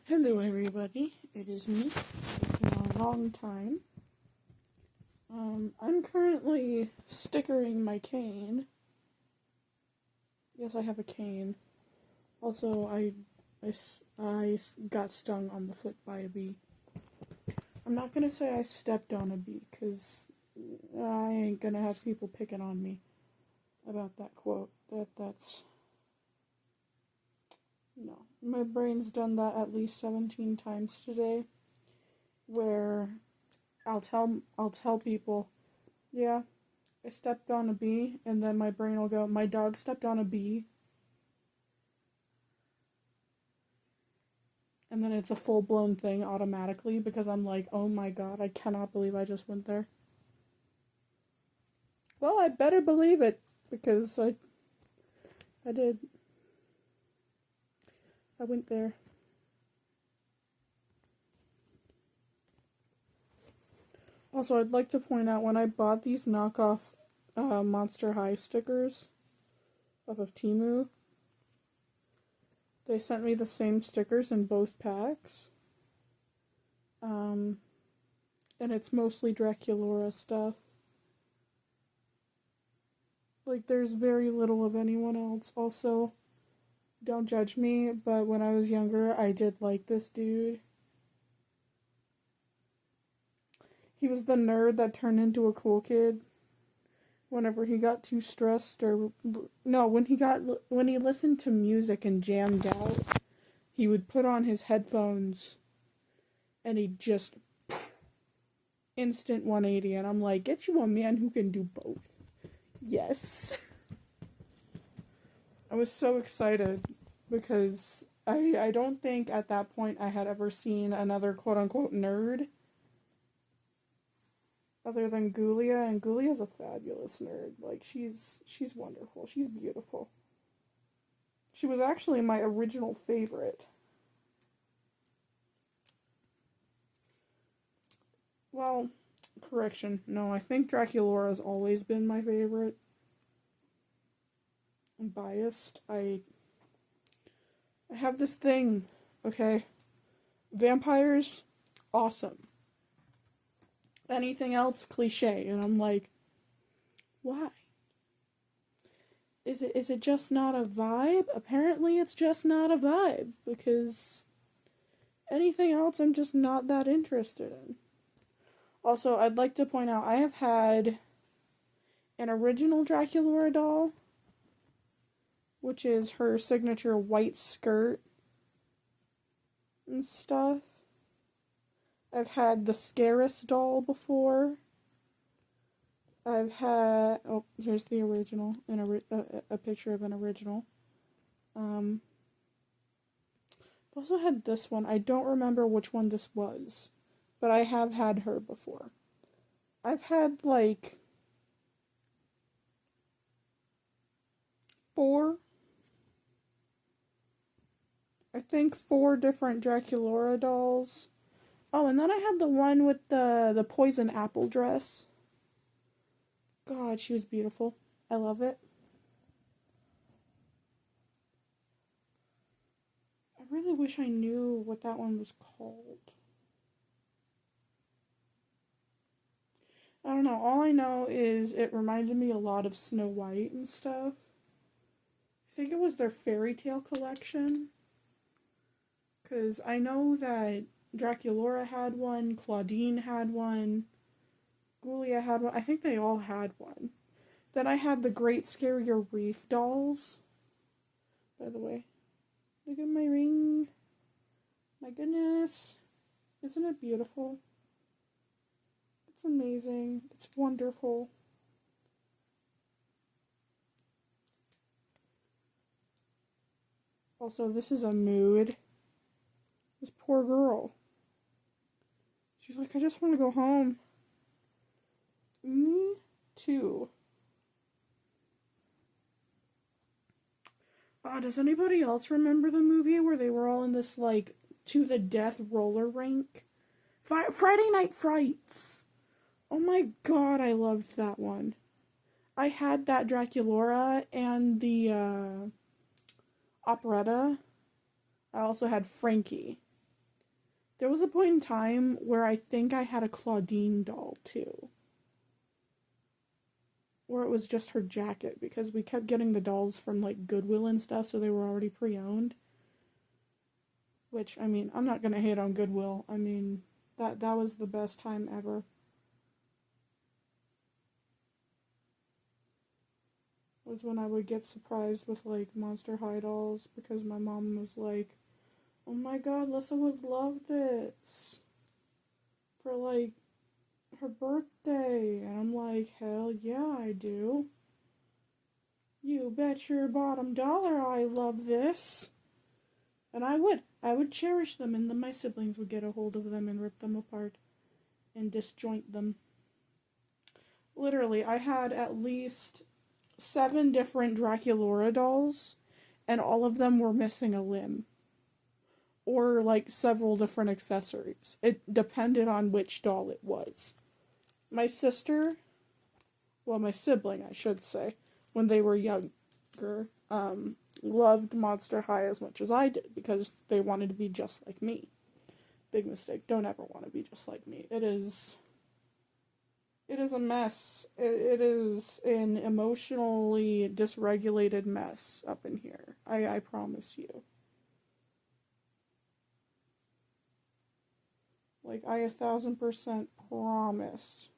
Hello, everybody. It is me. It's been a long time. I'm currently stickering my cane. Yes, I have a cane. Also, I got stung on the foot by a bee. I'm not gonna say I stepped on a bee, because I ain't gonna have people picking on me about that quote. That's... No. My brain's done that at least 17 times today, where I'll tell people, yeah, I stepped on a bee, and then my brain will go, my dog stepped on a bee, and then it's a full blown thing automatically because I'm like, oh my god, I cannot believe I just went there. Well, I better believe it because I did. I went there. Also, I'd like to point out when I bought these knockoff Monster High stickers off of Temu, they sent me the same stickers in both packs. And it's mostly Draculaura stuff. Like, there's very little of anyone else. Also, don't judge me, but when I was younger, I did like this dude. He was the nerd that turned into a cool kid whenever he got too stressed or no, when he listened to music and jammed out, he would put on his headphones and he'd just instant 180, and I'm like, get you a man who can do both. Yes. I was so excited because I don't think at that point I had ever seen another quote-unquote nerd other than Gulia, and Gulia's a fabulous nerd. Like, she's wonderful. She's beautiful. She was actually my original favorite. Well, correction. No, I think Draculaura's always been my favorite. I'm biased. I have this thing, okay? Vampires, awesome. Anything else, cliche. And I'm like, why? Is it just not a vibe? Apparently it's just not a vibe, because anything else I'm just not that interested in. Also, I'd like to point out I have had an original Draculaura doll, which is her signature white skirt and stuff. I've had the Scarus doll before. I've had... Oh, here's the original. A picture of an original. I've also had this one. I don't remember which one this was, but I have had her before. I've had, like, 4... I think 4 different Draculaura dolls. Oh, and then I had the one with the poison apple dress. God, she was beautiful. I love it. I really wish I knew what that one was called. I don't know. All I know is it reminded me a lot of Snow White and stuff. I think it was their fairy tale collection. Because I know that Draculaura had one, Claudine had one, Gulia had one. I think they all had one. Then I had the Great Scarier Reef dolls. By the way, look at my ring. My goodness. Isn't it beautiful? It's amazing. It's wonderful. Also, this is a mood. This poor girl. She's like, I just want to go home. Me too. Does anybody else remember the movie where they were all in this, like, to the death roller rink? Friday Night Frights. Oh my god, I loved that one. I had that Draculaura and the operetta. I also had Frankie. There was a point in time where I think I had a Claudine doll too. Or it was just her jacket, because we kept getting the dolls from like Goodwill and stuff, so they were already pre-owned. Which, I mean, I'm not gonna hate on Goodwill. I mean, that was the best time ever. Was when I would get surprised with like Monster High dolls, because my mom was like, "Oh my God, Lissa would love this for like her birthday," and I'm like, "Hell yeah, I do. You bet your bottom dollar I love this." And I would cherish them, and then my siblings would get a hold of them and rip them apart and disjoint them. Literally, I had at least 7 different Draculaura dolls, and all of them were missing a limb. Or like several different accessories. It depended on which doll it was. My sister, well, my sibling, I should say, when they were younger, loved Monster High as much as I did, because they wanted to be just like me. Big mistake. Don't ever want to be just like me. It is a mess. It is an emotionally dysregulated mess up in here. I promise you. Like, I 1,000% promise.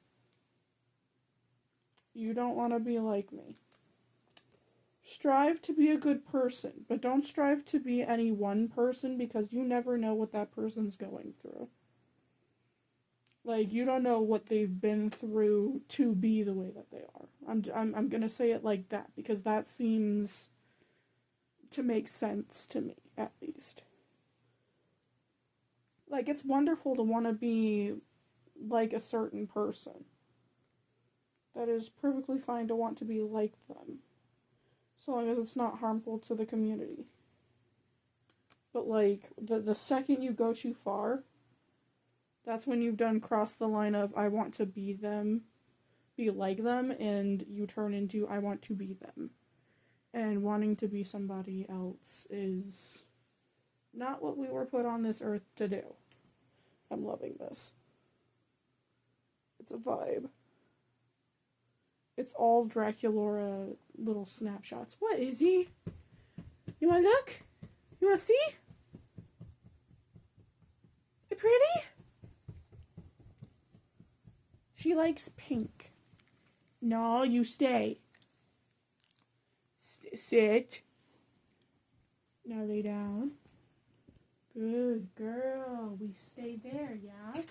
You don't want to be like me. Strive to be a good person, but don't strive to be any one person, because you never know what that person's going through. Like, you don't know what they've been through to be the way that they are. I'm gonna say it like that, because that seems to make sense to me, at least. Like, it's wonderful to want to be like a certain person. That is perfectly fine to want to be like them, so long as it's not harmful to the community. But like, the second you go too far, that's when you've done crossed the line of I want to be them, be like them, and you turn into I want to be them. And wanting to be somebody else is not what we were put on this earth to do. I'm loving this. It's a vibe. It's all Draculaura little snapshots. What, Izzy? You wanna look? You wanna see? You pretty? She likes pink. No, you stay. Sit. Now lay down. Good girl. We stay there, yeah?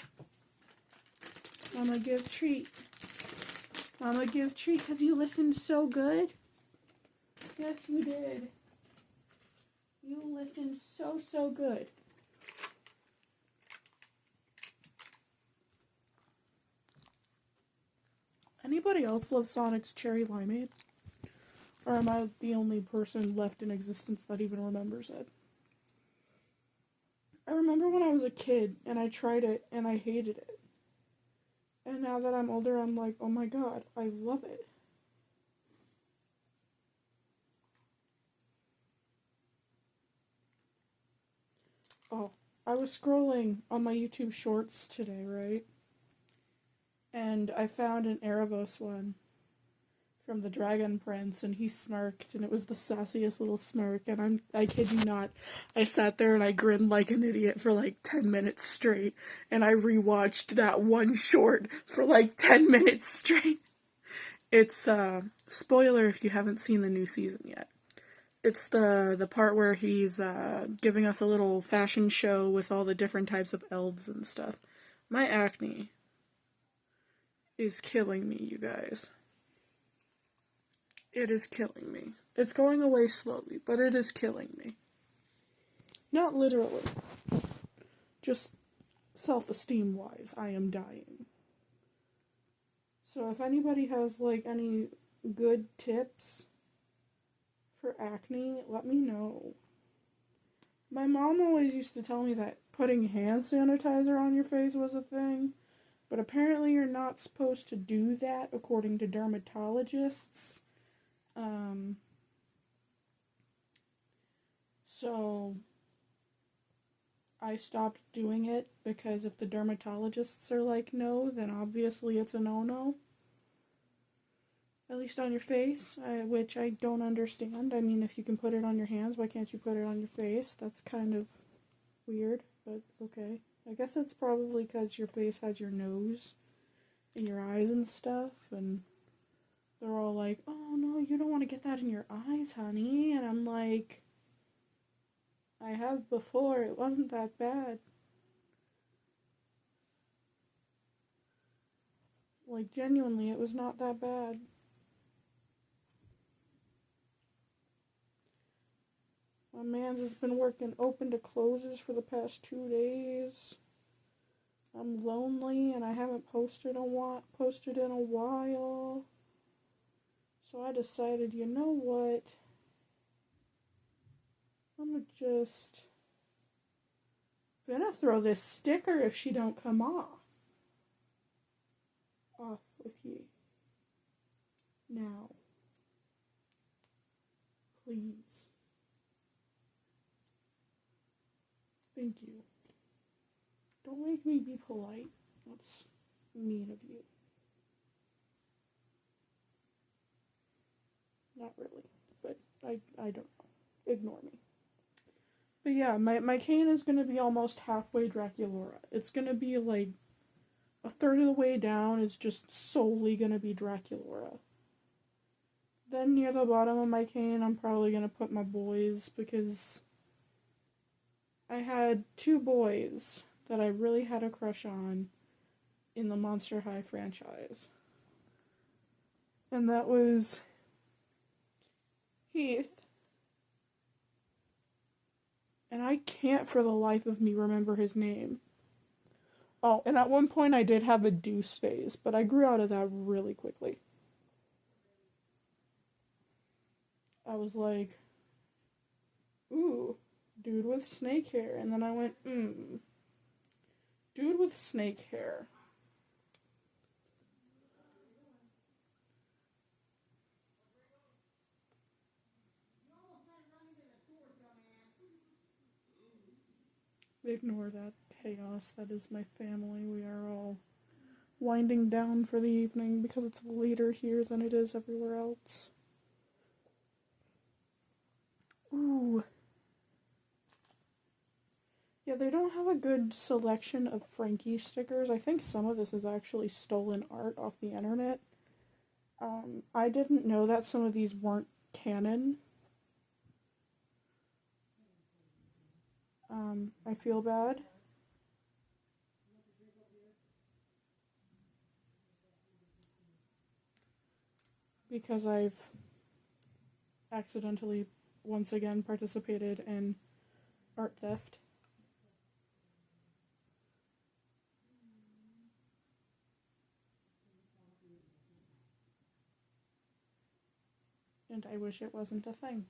Mama give treat. Mama give treat because you listened so good. Yes, you did. You listened so good. Anybody else love Sonic's Cherry Limeade? Or am I the only person left in existence that even remembers it? I remember when I was a kid and I tried it and I hated it. And now that I'm older, I'm like, oh my God, I love it. Oh, I was scrolling on my YouTube shorts today, right? And I found an Erebos one from the Dragon Prince, and he smirked, and it was the sassiest little smirk, and I kid you not, I sat there and I grinned like an idiot for like 10 minutes straight, and I rewatched that one short for like 10 minutes straight. It's, spoiler if you haven't seen the new season yet. It's the part where he's, giving us a little fashion show with all the different types of elves and stuff. My acne is killing me, you guys. It is killing me. It's going away slowly, but it is killing me. Not literally. Just self-esteem wise, I am dying. So if anybody has like any good tips for acne, let me know. My mom always used to tell me that putting hand sanitizer on your face was a thing, but apparently you're not supposed to do that according to dermatologists. So I stopped doing it because if the dermatologists are like no, then obviously it's a no-no. At least on your face, which I don't understand. I mean, if you can put it on your hands, why can't you put it on your face? That's kind of weird, but okay. I guess it's probably because your face has your nose and your eyes and stuff, and they're all like, oh no, you don't want to get that in your eyes, honey. And I'm like, I have before, it wasn't that bad. Like, genuinely, it was not that bad. My man's has been working open to closes for the past 2 days. I'm lonely and I haven't posted in a while. So I decided, you know what? I'm gonna throw this sticker if she don't come off. Off with ye. Now. Please. Thank you. Don't make me be polite. That's mean of you. Not really. But I don't know. Ignore me. But yeah, my cane is going to be almost halfway Draculaura. It's going to be like a third of the way down is just solely going to be Draculaura. Then near the bottom of my cane, I'm probably going to put my boys because I had 2 boys that I really had a crush on in the Monster High franchise. And that was Heath. And I can't for the life of me remember his name. Oh, and at one point I did have a Deuce phase, but I grew out of that really quickly. I was like, ooh, dude with snake hair. And then I went, dude with snake hair. Ignore that chaos. That is my family. We are all winding down for the evening because it's later here than it is everywhere else. Ooh. Yeah, they don't have a good selection of Frankie stickers. I think some of this is actually stolen art off the internet. I didn't know that some of these weren't canon. I feel bad. Because I've accidentally once again participated in art theft. And I wish it wasn't a thing.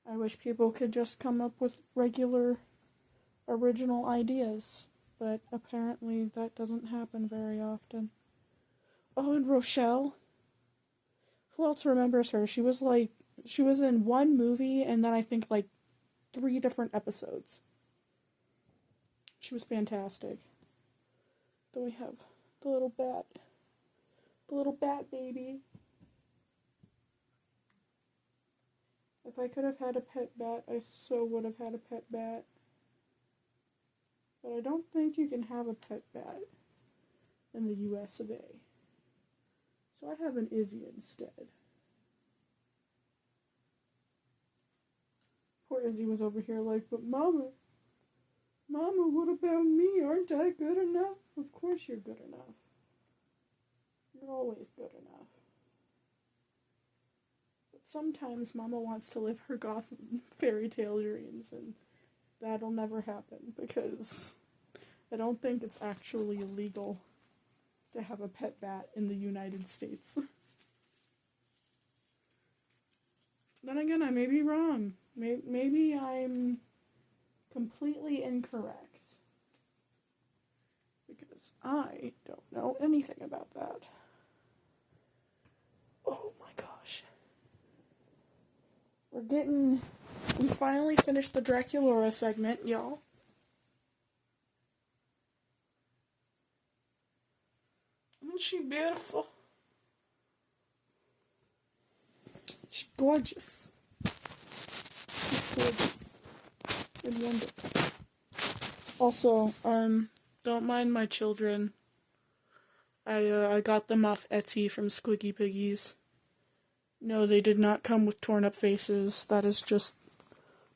I wish people could just come up with regular, original ideas, but apparently that doesn't happen very often. Oh, and Rochelle? Who else remembers her? She was in one movie and then I think like 3 different episodes. She was fantastic. Then we have the little bat. The little bat baby. If I could have had a pet bat, I so would have had a pet bat. But I don't think you can have a pet bat in the US of A. So I have an Izzy instead. Poor Izzy was over here like, but Mama, what about me? Aren't I good enough? Of course you're good enough. You're always good enough. But sometimes Mama wants to live her Gotham fairy tale dreams, and that'll never happen because I don't think it's actually illegal to have a pet bat in the United States. Then again, I may be wrong. Maybe I'm completely incorrect. Because I don't know anything about that. Oh my gosh. We're getting We finally finished the Draculaura segment, y'all. Isn't she beautiful? She's gorgeous. She's gorgeous. And wonderful. Also, don't mind my children. I got them off Etsy from Squiggy Piggies. No, they did not come with torn up faces. That is just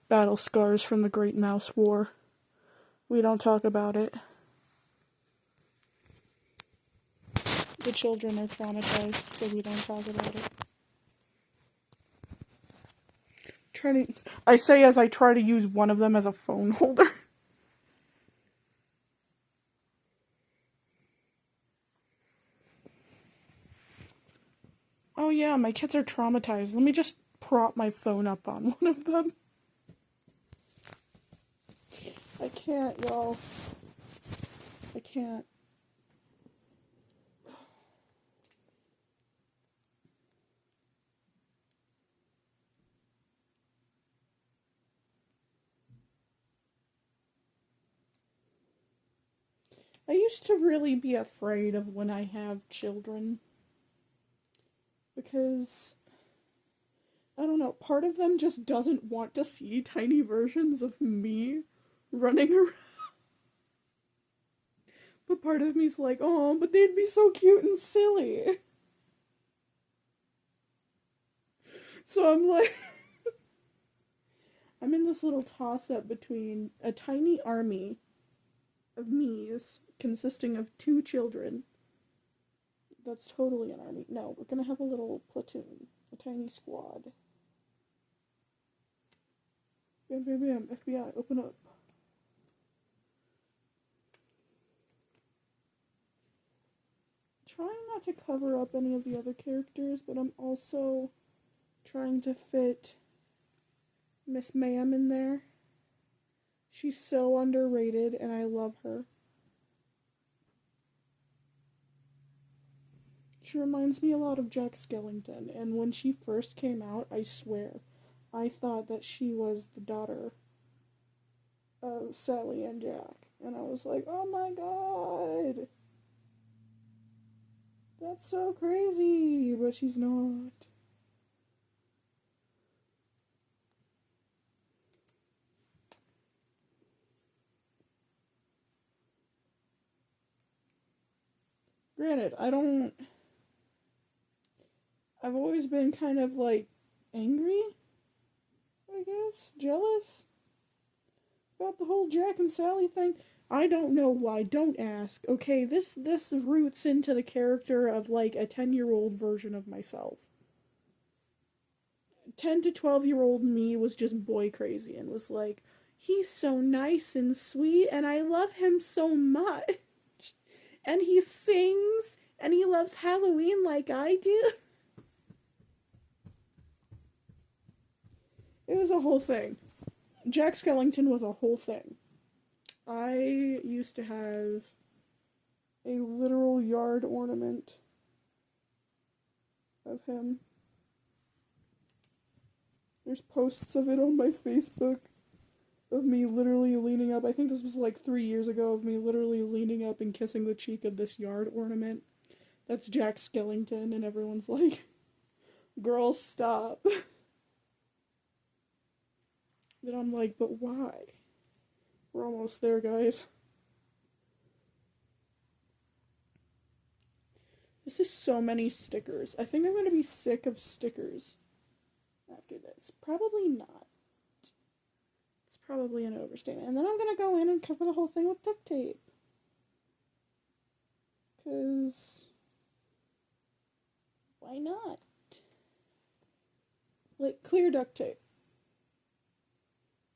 battle scars from the Great Mouse War. We don't talk about it. The children are traumatized, so we don't talk about it. I say as I try to use one of them as a phone holder. Oh yeah, my kids are traumatized. Let me just prop my phone up on one of them. I can't, y'all. I can't. I used to really be afraid of when I have children. Because, I don't know, part of them just doesn't want to see tiny versions of me running around. But part of me's like, oh, but they'd be so cute and silly. So I'm like, I'm in this little toss-up between a tiny army of me's consisting of 2 children. That's totally an army. No, we're gonna have a little platoon. A tiny squad. Bam, bam, bam. FBI, open up. Trying not to cover up any of the other characters, but I'm also trying to fit Miss Ma'am in there. She's so underrated, and I love her. She reminds me a lot of Jack Skellington, and when she first came out, I swear, I thought that she was the daughter of Sally and Jack. And I was like, oh my god! That's so crazy! But she's not. Granted, I've always been kind of like angry, I guess, jealous about the whole Jack and Sally thing. I don't know why, don't ask. Okay, this roots into the character of like a 10-year-old version of myself. 10 to 12-year-old me was just boy crazy and was like, he's so nice and sweet and I love him so much. And he sings and he loves Halloween like I do. It was a whole thing. Jack Skellington was a whole thing. I used to have a literal yard ornament of him. There's posts of it on my Facebook of me literally leaning up. I think this was like 3 years ago of me literally leaning up and kissing the cheek of this yard ornament. That's Jack Skellington, and everyone's like, girl, stop. Then I'm like, but why? We're almost there, guys. This is so many stickers. I think I'm going to be sick of stickers after this. Probably not. It's probably an overstatement. And then I'm going to go in and cover the whole thing with duct tape. Because why not? Like, clear duct tape.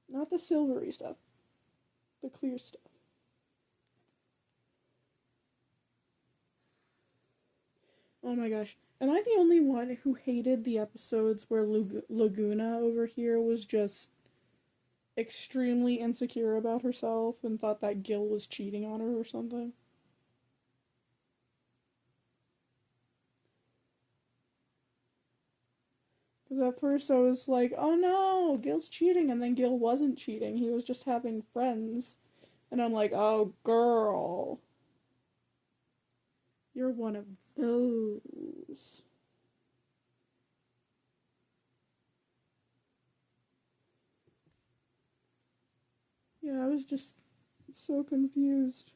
Not the silvery stuff. The clear stuff. Oh my gosh. Am I the only one who hated the episodes where Laguna over here was just extremely insecure about herself and thought that Gil was cheating on her or something? Because at first I was like, oh no, Gil's cheating, and then Gil wasn't cheating. He was just having friends. And I'm like, oh girl, you're one of those. Yeah, I was just so confused.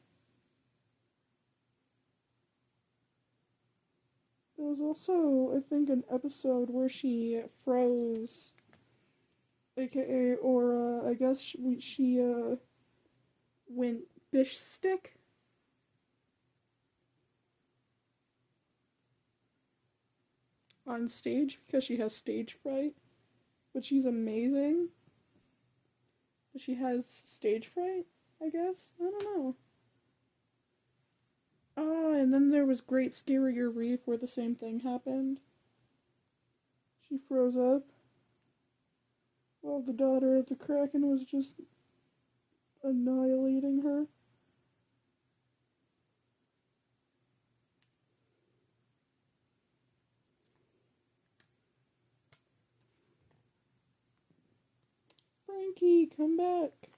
There was also, I think, an episode where she froze, aka, or I guess she went bish stick on stage because she has stage fright. But she's amazing. But she has stage fright, I guess? I don't know. Oh, and then there was Great Scarier Reef where the same thing happened. She froze up while the daughter of the Kraken was just annihilating her. Frankie, come back.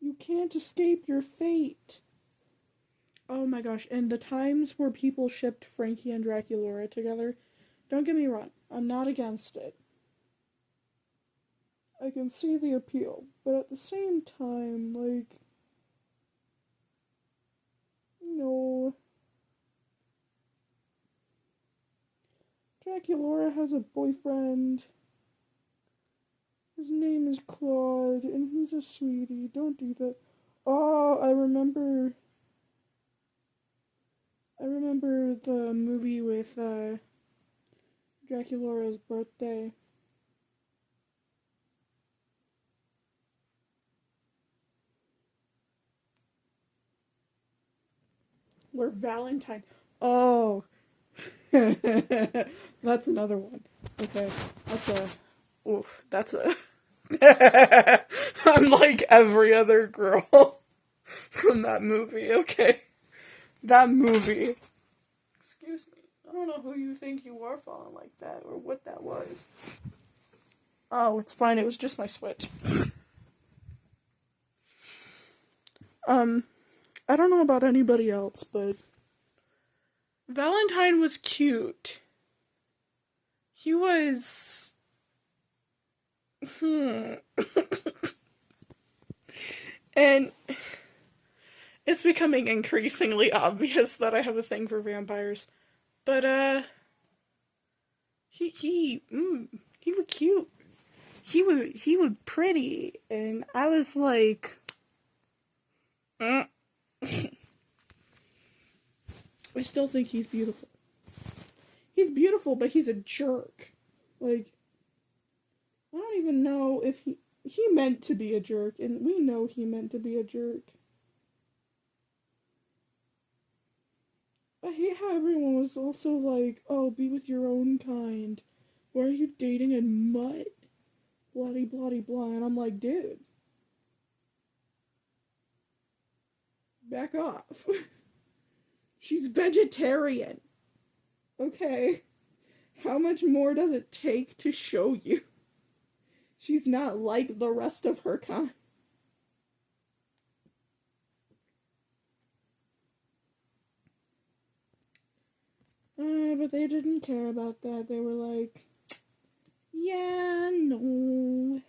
You can't escape your fate. Oh my gosh, and the times where people shipped Frankie and Draculaura together, don't get me wrong, I'm not against it. I can see the appeal, but at the same time, like, no. Draculaura has a boyfriend. His name is Claude, and he's a sweetie. Don't do that. Oh, I remember the movie with Draculaura's birthday. Where Valentine. Oh, that's another one. Okay, that's a. Oof, that's a. I'm like every other girl from that movie. Okay, that movie. Excuse me. I don't know who you think you are falling like that or what that was. Oh, it's fine. It was just my Switch. Um, I don't know about anybody else, but Valentine was cute. He was. And it's becoming increasingly obvious that I have a thing for vampires. But, he was cute. He was pretty. And I was like, I still think he's beautiful. He's beautiful, but he's a jerk. Like, I don't even know if he meant to be a jerk, and we know he meant to be a jerk. I hate how everyone was also like, oh, be with your own kind. Why are you dating a mutt? Bloody, bloody, blah. And I'm like, dude, back off. She's vegetarian. Okay? How much more does it take to show you? She's not like the rest of her kind. But they didn't care about that. They were like, yeah, no.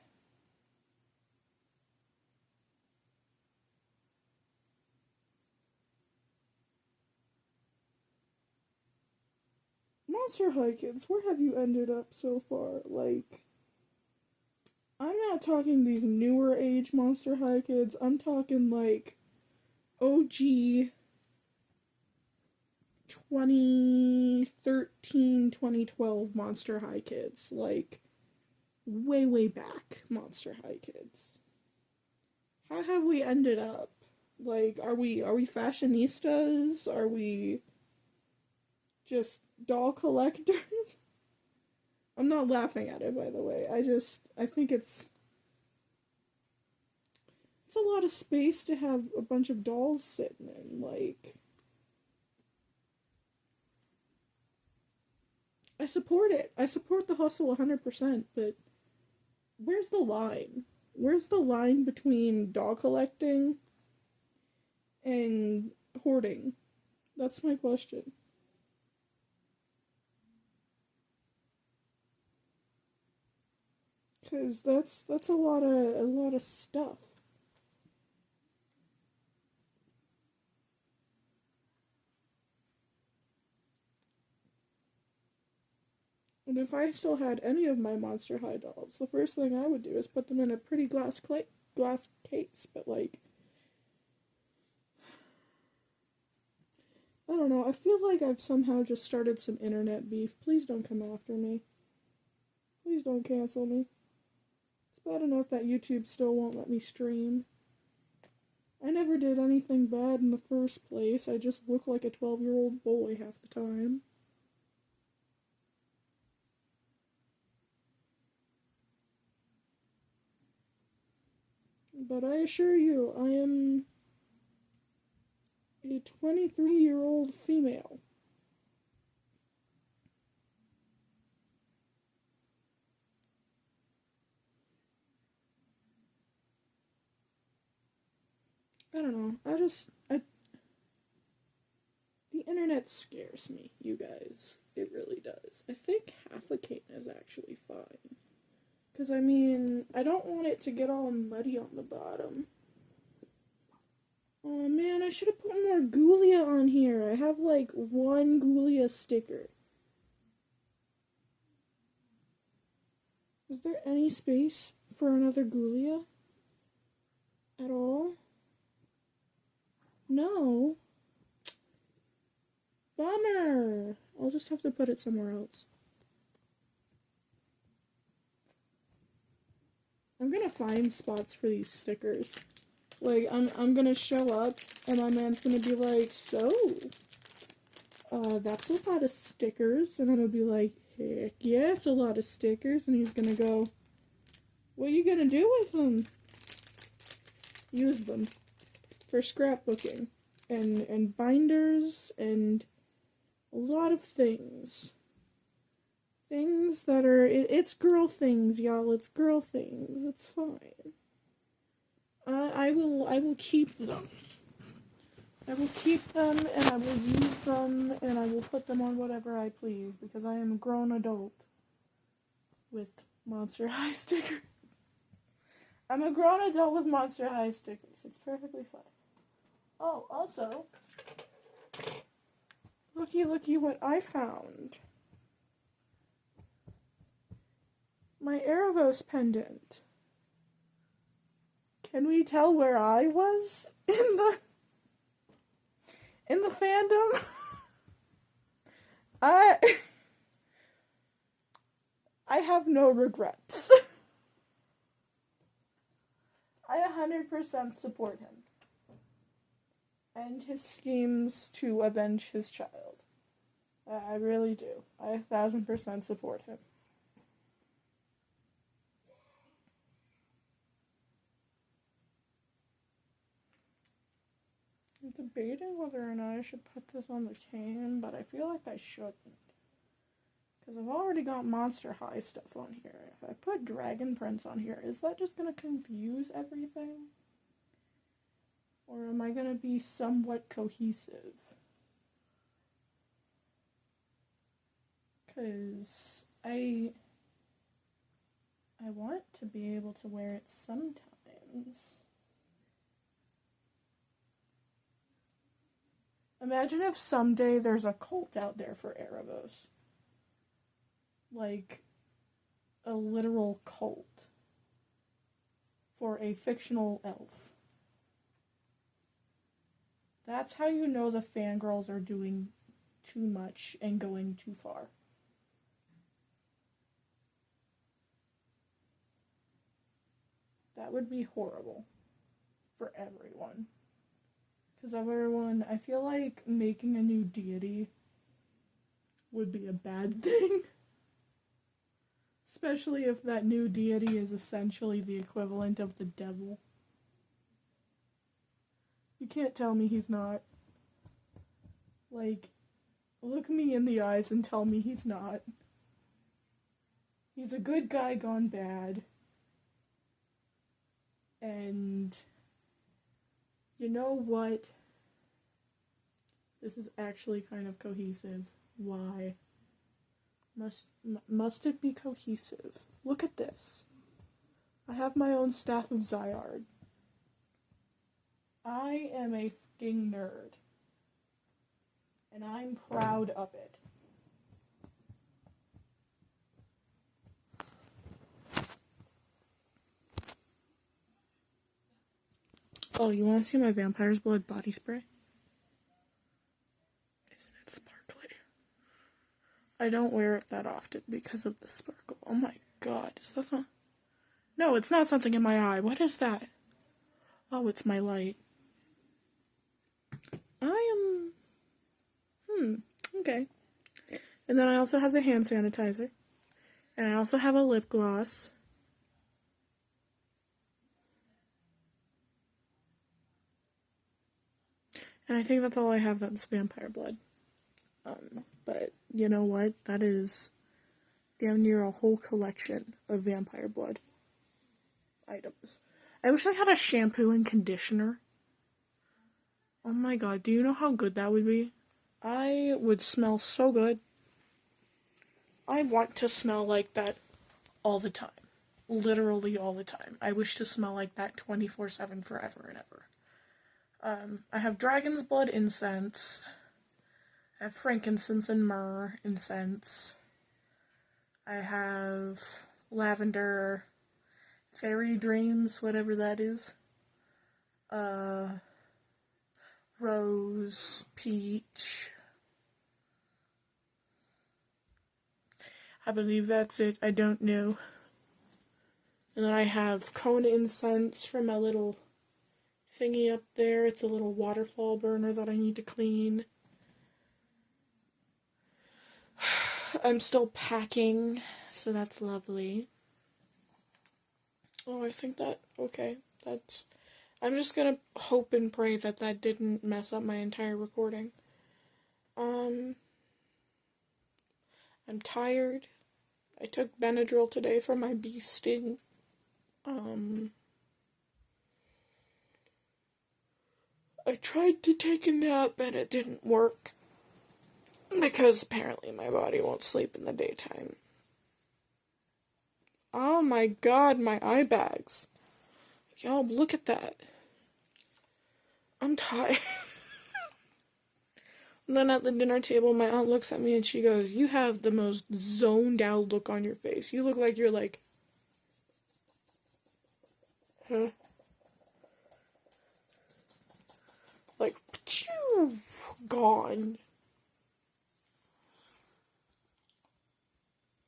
Monster High Kids, where have you ended up so far? Like, I'm not talking these newer age Monster High Kids. I'm talking like OG 2013, 2012 Monster High Kids. Like, way, way back Monster High Kids. How have we ended up? Like, are we fashionistas? Are we just doll collectors? I'm not laughing at it, by the way. I think it's a lot of space to have a bunch of dolls sitting in. Like, I support it. I support the hustle 100%, but where's the line? Where's the line between doll collecting and hoarding? That's my question. Cause that's a lot of stuff. And if I still had any of my Monster High dolls, the first thing I would do is put them in a pretty glass case. But like, I don't know. I feel like I've somehow just started some internet beef. Please don't come after me. Please don't cancel me. It's bad enough that YouTube still won't let me stream. I never did anything bad in the first place. I just look like a 12-year-old boy half the time. But I assure you, I am a 23-year-old female. I don't know. The internet scares me, you guys. It really does. I think half a cane is actually fine. Because, I mean, I don't want it to get all muddy on the bottom. Oh man, I should have put more Ghoulia on here. I have like one Ghoulia sticker. Is there any space for another Ghoulia? At all? No. Bummer. I'll just have to put it somewhere else. I'm gonna find spots for these stickers. Like, I'm gonna show up, and my man's gonna be like, so, that's a lot of stickers, and I'm gonna be like, heck yeah, it's a lot of stickers, and he's gonna go, what are you gonna do with them? Use them for scrapbooking, and binders, and a lot of things. Things that are, it's girl things, y'all, it's girl things, it's fine. I will keep them. I will keep them, and I will use them, and I will put them on whatever I please, because I am a grown adult with Monster High stickers. I'm a grown adult with Monster High stickers. It's perfectly fine. Oh, also, looky what I found. My Erebos pendant. Can we tell where I was in the fandom? I have no regrets. I 100% support him and his schemes to avenge his child. I really do. I 1,000% support him. I'm debating whether or not I should put this on the cane, but I feel like I shouldn't. Because I've already got Monster High stuff on here. If I put Dragon Prince on here, is that just going to confuse everything? Or am I going to be somewhat cohesive? Because I want to be able to wear it sometimes. Imagine if someday there's a cult out there for Erebos. Like, a literal cult for a fictional elf. That's how you know the fangirls are doing too much and going too far. That would be horrible for everyone. Because everyone, I feel like making a new deity would be a bad thing. Especially if that new deity is essentially the equivalent of the devil. You can't tell me he's not. Like, look me in the eyes and tell me he's not. He's a good guy gone bad. And you know what? This is actually kind of cohesive. Why? Must it be cohesive? Look at this. I have my own Staff of Zyard. I am a fucking nerd. And I'm proud of it. Oh, you want to see my Vampire's Blood body spray? Isn't it sparkly? I don't wear it that often because of the sparkle. Oh my god, is that not... No, it's not something in my eye. What is that? Oh, it's my light. I am... okay. And then I also have the hand sanitizer. And I also have a lip gloss. And I think that's all I have that's vampire blood. But you know what? That is damn near a whole collection of vampire blood items. I wish I had a shampoo and conditioner. Oh my god, do you know how good that would be? I would smell so good. I want to smell like that all the time. Literally all the time. I wish to smell like that 24/7 forever and ever. I have dragon's blood incense. I have frankincense and myrrh incense. I have lavender, fairy dreams, whatever that is. Rose, peach. I believe that's it. I don't know. And then I have cone incense for my little thingy up there. It's a little waterfall burner that I need to clean. I'm still packing, so that's lovely. Oh, I think that, okay, that's, I'm just gonna hope and pray that that didn't mess up my entire recording. I'm tired. I took Benadryl today for my bee sting. I tried to take a nap and it didn't work. Because apparently my body won't sleep in the daytime. Oh my god, my eye bags. Y'all, look at that. I'm tired. And then at the dinner table, my aunt looks at me and she goes, "You have the most zoned out look on your face. You look like you're like, huh? Like, phew, gone."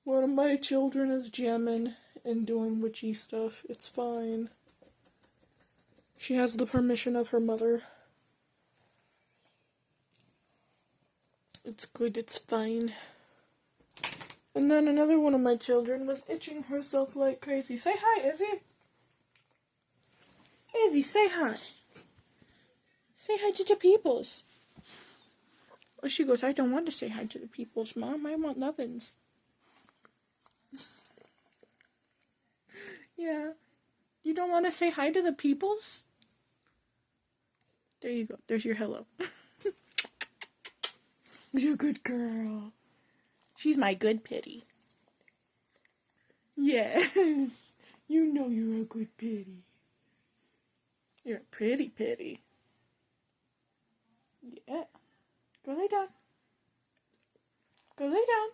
One of my children is jamming and doing witchy stuff. It's fine. She has the permission of her mother. It's good, it's fine. And then another one of my children was itching herself like crazy. Say hi, Izzy. Izzy, say hi. Say hi to the peoples. Oh, she goes, "I don't want to say hi to the peoples, Mom. I want lovin's." Yeah. You don't want to say hi to the peoples? There you go. There's your hello. You're a good girl. She's my good pity. Yes. You know you're a good pity. You're a pretty pity. Yeah. Go lay down. Go lay down.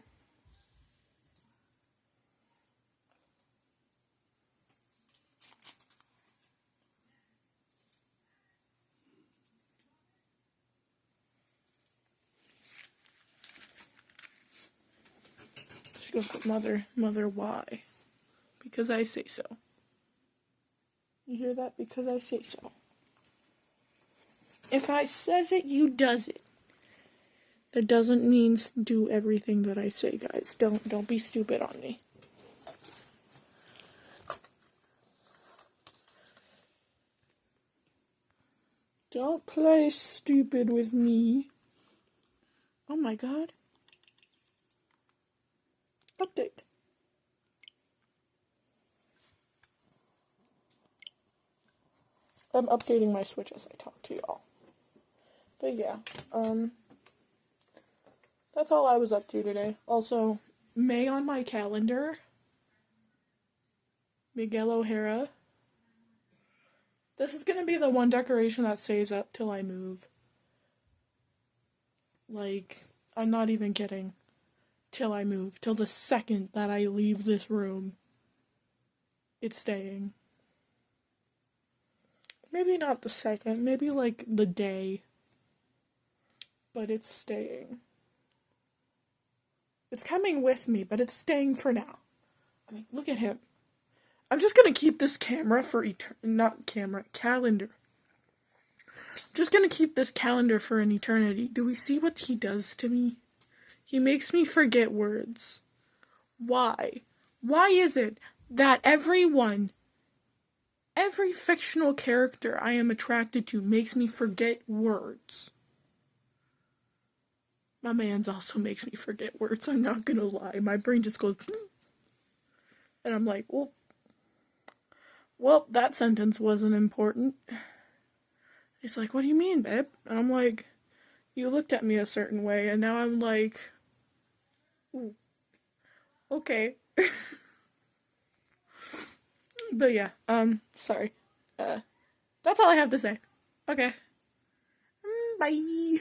She goes, "But mother, why?" Because I say so. You hear that? Because I say so. If I says it, you does it. That doesn't mean do everything that I say, guys. Don't be stupid on me. Don't play stupid with me. Oh my god. Update. I'm updating my Switch as I talk to y'all. But yeah, that's all I was up to today. Also, May on my calendar, Miguel O'Hara. This is gonna be the one decoration that stays up till I move. Like, I'm not even kidding. Till I move. Till the second that I leave this room. It's staying. Maybe not the second, maybe like the day. But it's staying. It's coming with me, but it's staying for now. I mean, look at him. I'm just gonna keep this camera for calendar. Just gonna keep this calendar for an eternity. Do we see what he does to me? He makes me forget words. Why? Why is it that every fictional character I am attracted to makes me forget words? My man's also makes me forget words, I'm not gonna lie. My brain just goes, and I'm like, well, that sentence wasn't important. He's like, what do you mean, babe? And I'm like, you looked at me a certain way, and now I'm like, ooh, okay. But yeah, sorry. That's all I have to say. Okay. Bye.